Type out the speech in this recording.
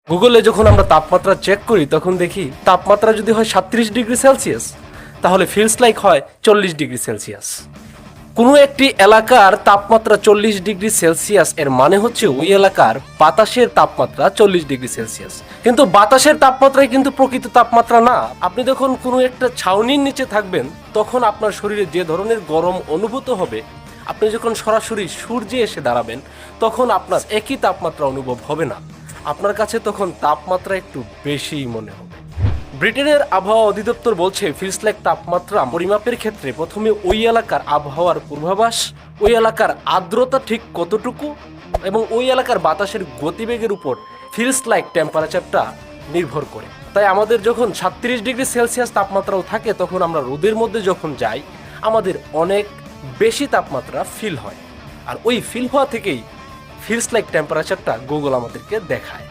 গুগলে যখন আমরা তাপমাত্রা চেক করি তখন দেখি তাপমাত্রা যদি হয় 37 ডিগ্রি সেলসিয়াস, তাহলে ফিলস লাইক হয় 40 ডিগ্রি সেলসিয়াস। কোনো একটি এলাকার তাপমাত্রা 40 ডিগ্রি সেলসিয়াস এর মানে হচ্ছে ওই এলাকার বাতাসের তাপমাত্রা 40 ডিগ্রি সেলসিয়াস। কিন্তু বাতাসের তাপমাত্রাই কিন্তু প্রকৃত তাপমাত্রা না। আপনি যখন কোনো একটা ছাউনির নিচে থাকবেন তখন আপনার শরীরে যে ধরনের গরম অনুভূত হবে, আপনি যখন সরাসরি সূর্যে এসে দাঁড়াবেন তখন আপনার একই তাপমাত্রা অনুভব হবে না। আপনার কাছে তখন তাপমাত্রা একটু বেশিই মনে হবে। ব্রিটেনের আবহাওয়া অধিদপ্তর বলছে ফিলস লাইক তাপমাত্রা পরিমাপের ক্ষেত্রে প্রথমে ওই এলাকার আবহাওয়ার পূর্বাভাস, ওই এলাকার আর্দ্রতা ঠিক কতটুকু এবং ওই এলাকার বাতাসের গতিবেগের উপর ফিলস লাইক টেম্পারেচারটা নির্ভর করে। তাই আমাদের যখন 36 ডিগ্রি সেলসিয়াস তাপমাত্রাও থাকে তখন আমরা রোদের মধ্যে যখন যাই আমাদের অনেক বেশি তাপমাত্রা ফিল হয়। আর ওই ফিল হওয়া থেকেই ফিলস লাইক টেম্পারেচারটা গুগল আমাদেরকে দেখায়।